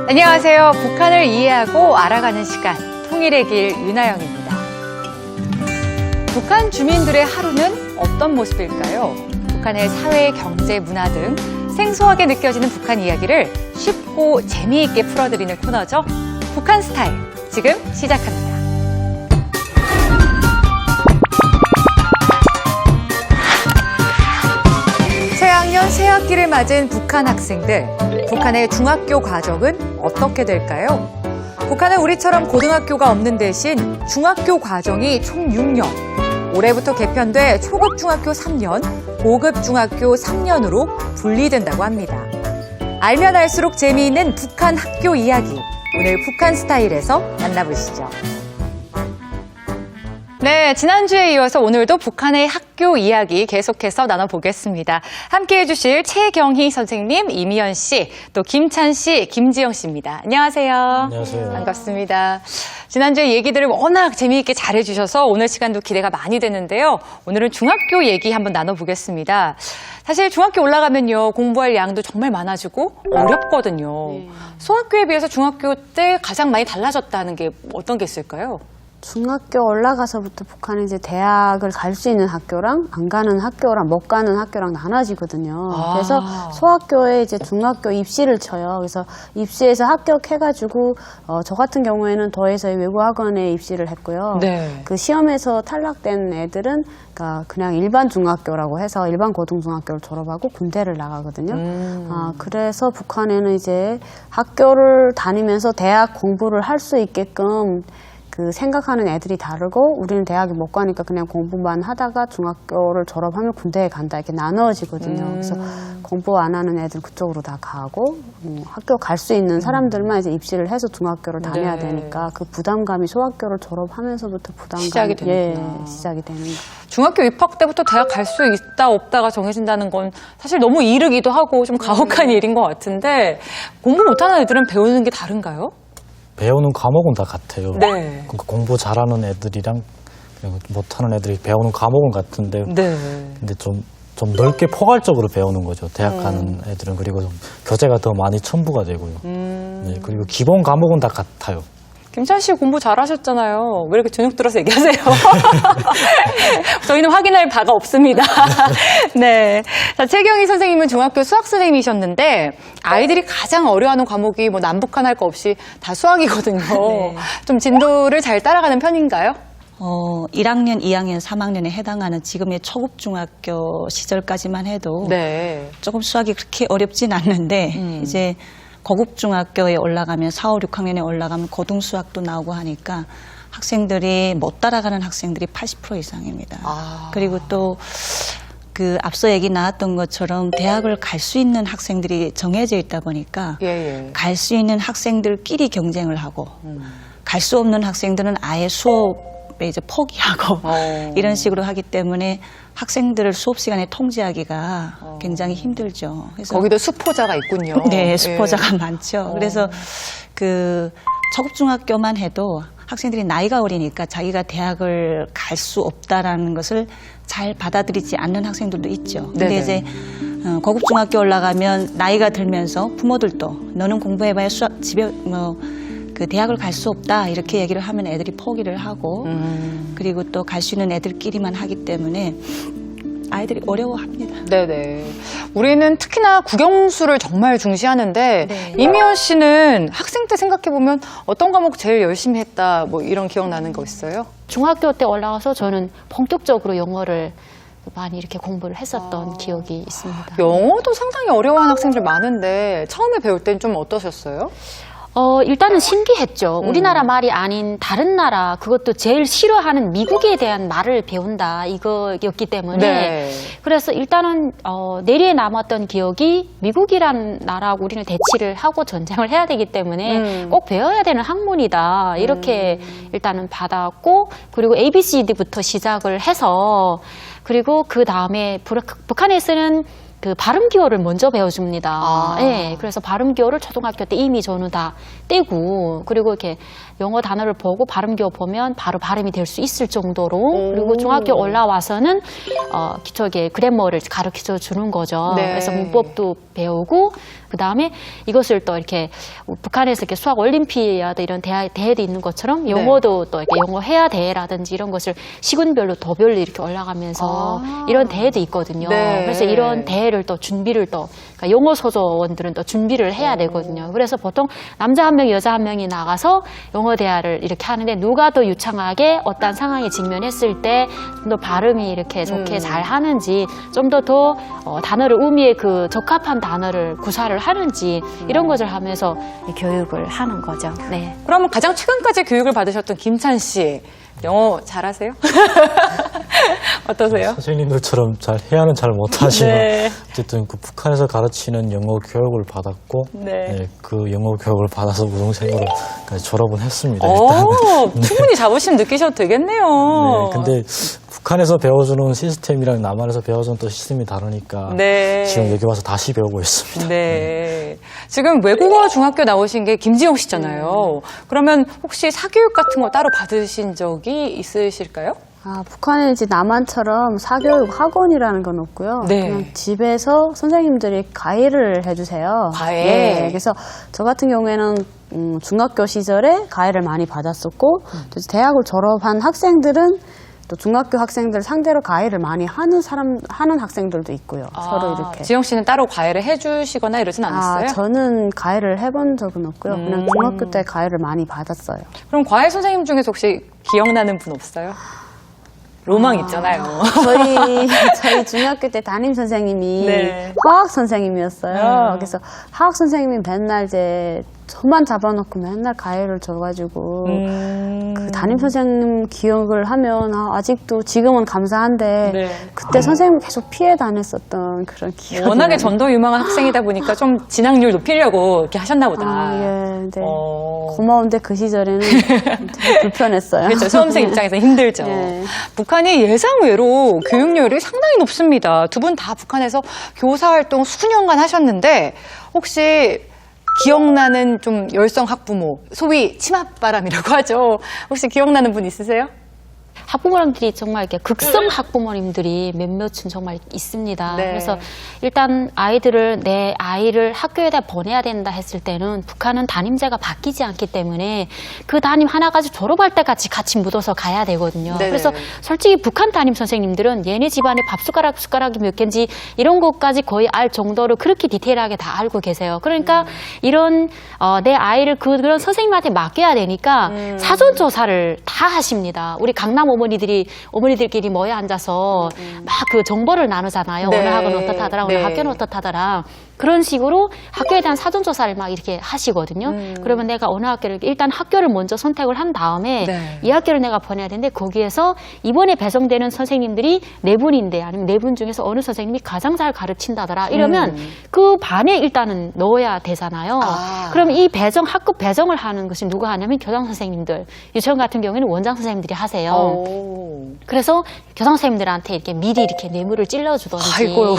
안녕하세요. 북한을 이해하고 알아가는 시간, 통일의 길 윤하영입니다. 북한 주민들의 하루는 어떤 모습일까요? 북한의 사회, 경제, 문화 등 생소하게 느껴지는 북한 이야기를 쉽고 재미있게 풀어드리는 코너죠. 북한 스타일, 지금 시작합니다. 새학년 새학기를 맞은 북한 학생들, 북한의 중학교 과정은 어떻게 될까요? 북한은 우리처럼 고등학교가 없는 대신 중학교 과정이 총 6년, 올해부터 개편돼 초급 중학교 3년, 고급 중학교 3년으로 분리된다고 합니다. 알면 알수록 재미있는 북한 학교 이야기, 오늘 북한 스타일에서 만나보시죠. 네, 지난주에 이어서 오늘도 북한의 학교 이야기 계속해서 나눠보겠습니다. 함께해 주실 최경희 선생님, 이미연 씨, 또 김찬 씨, 김지영 씨입니다. 안녕하세요. 안녕하세요. 반갑습니다. 지난주에 얘기들을 워낙 재미있게 잘해주셔서 오늘 시간도 기대가 많이 되는데요. 오늘은 중학교 얘기 한번 나눠보겠습니다. 사실 중학교 올라가면요, 공부할 양도 정말 많아지고 어렵거든요. 소학교에 비해서 중학교 때 가장 많이 달라졌다는 게 어떤 게 있을까요? 중학교 올라가서부터 북한은 이제 대학을 갈 수 있는 학교랑 안 가는 학교랑 못 가는 학교랑 나눠지거든요. 그래서 소학교에 이제 중학교 입시를 쳐요. 그래서 입시에서 합격해가지고 저 같은 경우에는 도에서의 외국학원에 입시를 했고요. 네. 그 시험에서 탈락된 애들은 그냥 일반 중학교라고 해서 일반 고등중학교를 졸업하고 군대를 나가거든요. 그래서 북한에는 이제 학교를 다니면서 대학 공부를 할 수 있게끔 그 생각하는 애들이 다르고 우리는 대학에 못 가니까 그냥 공부만 하다가 중학교를 졸업하면 군대에 간다 이렇게 나눠지거든요. 그래서 공부 안 하는 애들 그쪽으로 다 가고 학교 갈 수 있는 사람들만 이제 입시를 해서 중학교를 다녀야 되니까 그 부담감이 소학교를 졸업하면서부터 부담감이 시작이 되는구나. 시작이 되는 거예요. 중학교 입학 때부터 대학 갈 수 있다 없다가 정해진다는 건 사실 너무 이르기도 하고 좀 가혹한 일인 것 같은데 공부 못하는 애들은 배우는 게 다른가요? 배우는 과목은 다 같아요. 네. 그러니까 공부 잘하는 애들이랑 못하는 애들이 배우는 과목은 같은데, 네. 근데 좀 넓게 포괄적으로 배우는 거죠. 대학 가는 애들은. 그리고 좀 교재가 더 많이 첨부가 되고요. 네, 그리고 기본 과목은 다 같아요. 김찬 씨 공부 잘하셨잖아요. 왜 이렇게 저녁 들어서 얘기하세요? 저희는 확인할 바가 없습니다. 네. 자, 최경희 선생님은 중학교 수학 선생님이셨는데 아이들이 가장 어려워하는 과목이 뭐 남북한 할 거 없이 다 수학이거든요. 네. 좀 진도를 잘 따라가는 편인가요? 1학년, 2학년, 3학년에 해당하는 지금의 초급 중학교 시절까지만 해도 네. 조금 수학이 그렇게 어렵진 않는데 이제 고급 중학교에 올라가면 4, 5, 6학년에 올라가면 고등 수학도 나오고 하니까 학생들이 못 따라가는 학생들이 80% 이상입니다. 그리고 또 그 앞서 얘기 나왔던 것처럼 대학을 갈 수 있는 학생들이 정해져 있다 보니까 갈 수 있는 학생들끼리 경쟁을 하고 갈 수 없는 학생들은 아예 수업에 이제 포기하고 이런 식으로 하기 때문에 학생들을 수업 시간에 통제하기가 굉장히 힘들죠. 그래서 거기도 수포자가 있군요. 네, 수포자가 많죠. 그래서 그 초급중학교만 해도 학생들이 나이가 어리니까 자기가 대학을 갈 수 없다라는 것을 잘 받아들이지 않는 학생들도 있죠. 근데 이제 고급중학교 올라가면 나이가 들면서 부모들도 너는 공부해봐야 집에 그 대학을 갈 수 없다 이렇게 얘기를 하면 애들이 포기를 하고 그리고 또 갈 수 있는 애들끼리만 하기 때문에 아이들이 어려워합니다. 네네. 우리는 특히나 국영수를 정말 중시하는데 네. 이미연 씨는 학생 때 생각해보면 어떤 과목 제일 열심히 했다 뭐 이런 기억나는 거 있어요? 중학교 때 올라가서 저는 본격적으로 영어를 많이 이렇게 공부를 했었던 기억이 있습니다. 영어도 상당히 어려워하는 학생들 많은데 처음에 배울 땐 좀 어떠셨어요? 일단은 신기했죠. 우리나라 말이 아닌 다른 나라, 그것도 제일 싫어하는 미국에 대한 말을 배운다 이거였기 때문에 네. 그래서 일단은 내리에 남았던 기억이 미국이란 나라하고 우리는 대치를 하고 전쟁을 해야 되기 때문에 꼭 배워야 되는 학문이다 이렇게 일단은 받았고 그리고 ABCD부터 시작을 해서 그리고 그 다음에 북한에 쓰는 그 발음 기호를 먼저 배워줍니다. 네, 그래서 발음 기호를 초등학교 때 이미 저는 다 떼고 그리고 이렇게 영어 단어를 보고 발음 기호 보면 바로 발음이 될 수 있을 정도로 그리고 중학교 올라와서는 기초의 그래머를 가르쳐 주는 거죠. 네. 그래서 문법도 배우고 그 다음에 이것을 또 이렇게 북한에서 이렇게 수학 올림피아드 이런 대회도 있는 것처럼 영어도 또 이렇게 영어 회화 대회라든지 이런 것을 시군별로 도별로 이렇게 올라가면서 이런 대회도 있거든요. 네. 그래서 이런 대회를 또 준비를 또 그러니까 영어 소조원들은 또 준비를 해야 되거든요. 그래서 보통 남자 한 명, 여자 한 명이 나가서 영어 대화를 이렇게 하는데 누가 더 유창하게 어떤 상황에 직면했을 때 좀 더 발음이 이렇게 좋게 잘 하는지 좀 더 단어를 의미에 그 적합한 단어를 구사를 하는지 이런 것을 하면서 교육을 하는 거죠. 네. 그럼 가장 최근까지 교육을 받으셨던 김찬 씨, 영어 잘하세요? 어떠세요? 선생님들처럼 잘 해야는 잘 못하지만 네. 어쨌든 그 북한에서 가르치는 영어 교육을 받았고 네. 그 영어 교육을 받아서 우등생으로 졸업은 했습니다. 일단은. 충분히 자부심 느끼셔도 되겠네요. 네, 근데 북한에서 배워주는 시스템이랑 남한에서 배워주는 또 시스템이 다르니까 네. 지금 여기 와서 다시 배우고 있습니다. 네. 지금 외국어 중학교 나오신 게 김지영 씨잖아요. 그러면 혹시 사교육 같은 거 따로 받으신 적이 있으실까요? 북한은 이제 남한처럼 사교육 학원이라는 건 없고요. 네. 그냥 집에서 선생님들이 과외를 해주세요. 과외? 네. 그래서 저 같은 경우에는 중학교 시절에 과외를 많이 받았었고, 또 대학을 졸업한 학생들은 또 중학교 학생들 상대로 과외를 많이 하는 학생들도 있고요. 서로 이렇게. 지영 씨는 따로 과외를 해주시거나 이러진 않았어요? 저는 과외를 해본 적은 없고요. 그냥 중학교 때 과외를 많이 받았어요. 그럼 과외 선생님 중에서 혹시 기억나는 분 없어요? 로망 있잖아요. 저희 중학교 때 담임 선생님이 네. 화학 선생님이었어요. 그래서 화학 선생님이 맨날 이제 저만 잡아놓고 맨날 과외를 줘가지고 그 담임 선생님 기억을 하면 아직도 지금은 감사한데 네. 그때 선생님 계속 피해 다녔었던 그런 기억이 워낙에 전도유망한 학생이다 보니까 좀 진학률 높이려고 이렇게 하셨나 보다. 예, 네. 고마운데 그 시절에는 되게 불편했어요. 그렇죠. 수험생 입장에서 힘들죠. 네. 북한이 예상외로 교육열이 상당히 높습니다. 두 분 다 북한에서 교사 활동 수년간 하셨는데 혹시 기억나는 좀 열성 학부모, 소위 치맛바람이라고 하죠. 혹시 기억나는 분 있으세요? 학부모님들이 정말 이렇게 극성 학부모님들이 몇몇은 정말 있습니다. 네. 그래서 일단 내 아이를 학교에다 보내야 된다 했을 때는 북한은 담임제가 바뀌지 않기 때문에 그 담임 하나 가지고 졸업할 때까지 같이 묻어서 가야 되거든요. 네네. 그래서 솔직히 북한 담임 선생님들은 얘네 집안에 숟가락이 몇 개인지 이런 것까지 거의 알 정도로 그렇게 디테일하게 다 알고 계세요. 그러니까 이런 내 아이를 그런 선생님한테 맡겨야 되니까 사전 조사를 다 하십니다. 우리 강남 어머니들끼리 모여 앉아서 막 그 정보를 나누잖아요. 네. 오늘 학교는 어떻다더라, 오늘 네. 학교는 어떻다더라. 그런 식으로 학교에 대한 사전조사를 막 이렇게 하시거든요. 그러면 내가 어느 학교를, 일단 학교를 먼저 선택을 한 다음에 네. 이 학교를 내가 보내야 되는데 거기에서 이번에 배정되는 선생님들이 4분인데 아니면 4분 중에서 어느 선생님이 가장 잘 가르친다더라. 이러면 그 반에 일단은 넣어야 되잖아요. 그러면 이 학급 배정을 하는 것이 누가 하냐면 교장 선생님들. 유치원 같은 경우에는 원장 선생님들이 하세요. 그래서 교장 선생님들한테 이렇게 미리 이렇게 뇌물을 찔러주던지. 아이고요.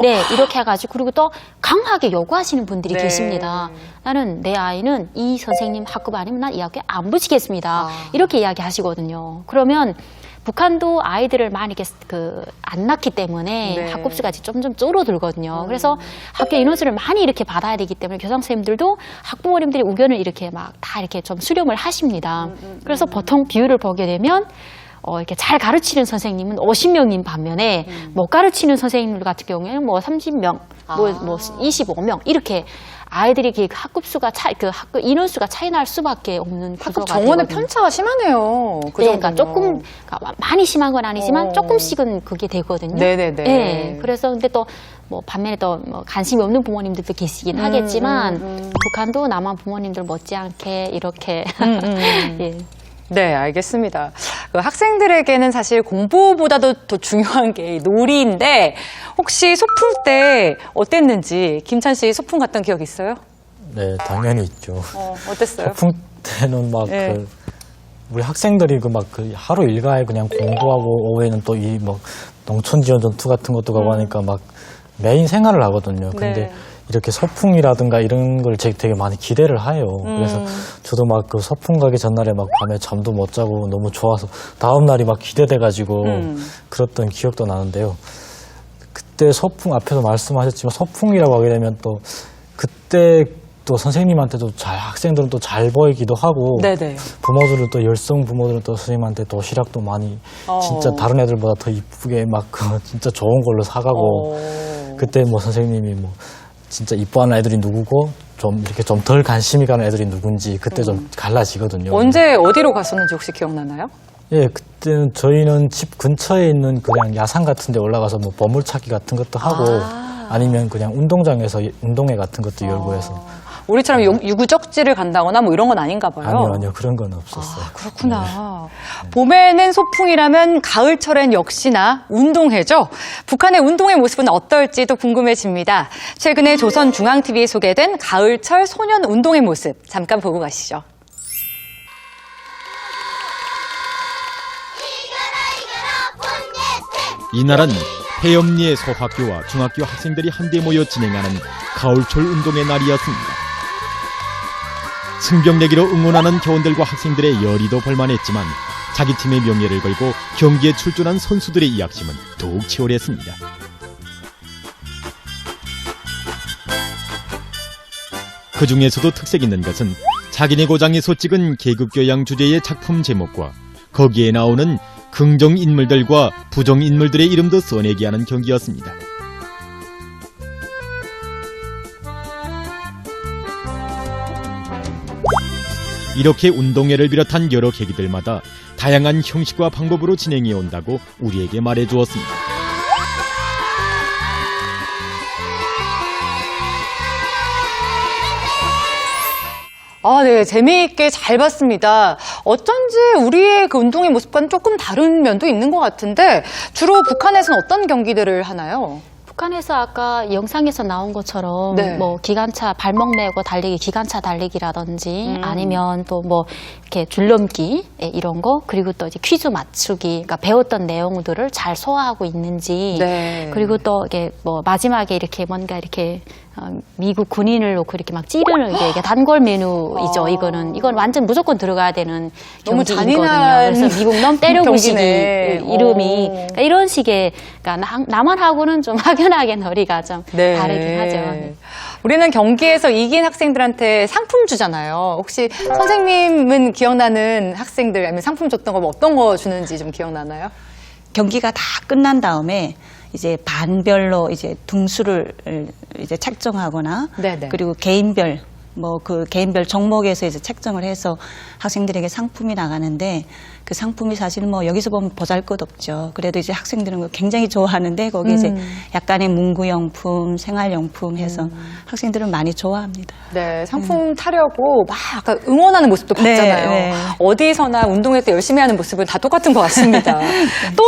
네, 이렇게 해가지고 그리고 또 강하게 요구하시는 분들이 네. 계십니다. 나는 내 아이는 이 선생님 학급 아니면 난 이 학교에 안 붙이겠습니다. 이렇게 이야기하시거든요. 그러면 북한도 아이들을 많이 안 낳기 때문에 네. 학급 수가 점점 줄어들거든요. 그래서 학교 인원수를 많이 이렇게 받아야 되기 때문에 교장 선생님들도 학부모님들이 의견을 이렇게 막 다 이렇게 좀 수렴을 하십니다. 그래서 보통 비율을 보게 되면 이렇게 잘 가르치는 선생님은 50명인 반면에 못 가르치는 선생님들 같은 경우에는 30명, 25명 이렇게 아이들이 학급 수가 학급 인원수가 차이 날 수밖에 없는 학급 구조가 정원의 되거든요. 편차가 심하네요. 그 네, 그러니까 정도면. 많이 심한 건 아니지만 조금씩은 그게 되거든요. 네네네. 네, 그래서 근데 또 반면에 또 관심이 없는 부모님들도 계시긴 하겠지만 북한도 남한 부모님들 못지않게 이렇게 예. 네, 알겠습니다. 학생들에게는 사실 공부보다도 더 중요한 게 놀이인데 혹시 소풍 때 어땠는지 김찬 씨 소풍 갔던 기억 있어요? 네, 당연히 있죠. 어땠어요? 소풍 때는 막 네. 우리 학생들이 하루 일과에 그냥 공부하고 오후에는 또 농촌 지원 전투 같은 것도 가고 하니까 막 매인 생활을 하거든요. 근데 네. 이렇게 소풍이라든가 이런 걸 되게 많이 기대를 해요. 그래서 저도 그 소풍 가기 전날에 밤에 잠도 못 자고 너무 좋아서 다음 날이 기대돼가지고 그랬던 기억도 나는데요. 그때 소풍 앞에서 말씀하셨지만 소풍이라고 하게 되면 또 그때 또 선생님한테도 학생들은 또 잘 보이기도 하고 네네. 부모들은 또 열성 부모들은 또 선생님한테 도시락도 많이 진짜 다른 애들보다 더 이쁘게 막 진짜 좋은 걸로 사가고 그때 뭐 선생님이 뭐 진짜 이뻐하는 애들이 누구고 좀 이렇게 좀 덜 관심이 가는 애들이 누군지 그때 좀 갈라지거든요. 언제 어디로 갔었는지 혹시 기억나나요? 예, 그때는 저희는 집 근처에 있는 그냥 야산 같은 데 올라가서 뭐 보물찾기 같은 것도 하고 아니면 그냥 운동장에서 운동회 같은 것도 열고 해서 우리처럼 유구적지를 간다거나 뭐 이런 건 아닌가 봐요. 아니요 그런 건 없었어요. 그렇구나. 봄에는 소풍이라면 가을철엔 역시나 운동회죠. 북한의 운동회 모습은 어떨지도 궁금해집니다. 최근에 조선중앙TV에 소개된 가을철 소년 운동회 모습 잠깐 보고 가시죠. 이날은 폐엄리의 소학교와 중학교 학생들이 한데 모여 진행하는 가을철 운동의 날이었습니다. 승병내기로 응원하는 교원들과 학생들의 열의도 볼만했지만 자기 팀의 명예를 걸고 경기에 출전한 선수들의 이악심은 더욱 치열했습니다. 그 중에서도 특색 있는 것은 자기네 고장에서 찍은 계급교양 주제의 작품 제목과 거기에 나오는 긍정 인물들과 부정 인물들의 이름도 써내게 하는 경기였습니다. 이렇게 운동회를 비롯한 여러 계기들마다 다양한 형식과 방법으로 진행해 온다고 우리에게 말해 주었습니다. 네, 재미있게 잘 봤습니다. 어쩐지 우리의 그 운동의 모습과는 조금 다른 면도 있는 것 같은데 주로 북한에서는 어떤 경기들을 하나요? 북한에서 아까 영상에서 나온 것처럼 네. 뭐 기관차 발목 메고 달리기, 기관차 달리기라든지 아니면 또 뭐 이렇게 줄넘기 이런 거 그리고 또 이제 퀴즈 맞추기, 그러니까 배웠던 내용들을 잘 소화하고 있는지 네. 그리고 또 이게 뭐 마지막에 이렇게 뭔가 이렇게 미국 군인을 놓고 이렇게 막 찌르는 이게 단골 메뉴이죠. 이건 완전 무조건 들어가야 되는 너무 경기이거든요. 잔인한 그래서 미국 놈 때려부시기 경기네. 이름이 그러니까 이런 식의 그러니까 나만 하고는 좀 확연하게 놀이가 좀 다르긴 하죠. 네. 우리는 경기에서 이긴 학생들한테 상품 주잖아요. 혹시 선생님은 기억나는 학생들 아니면 상품 줬던 거 뭐 어떤 거 주는지 좀 기억나나요? 경기가 다 끝난 다음에 이제 반별로 이제 등수를 이제 책정하거나 네네. 그리고 개인별 뭐 그 개인별 종목에서 이제 책정을 해서 학생들에게 상품이 나가는데 그 상품이 사실 뭐 여기서 보면 보잘것없죠. 그래도 이제 학생들은 굉장히 좋아하는데 거기 이제 약간의 문구용품, 생활용품 해서 학생들은 많이 좋아합니다. 네, 상품 타려고 막 아까 응원하는 모습도 네, 봤잖아요. 네. 어디서나 운동회 때 열심히 하는 모습은 다 똑같은 것 같습니다. 또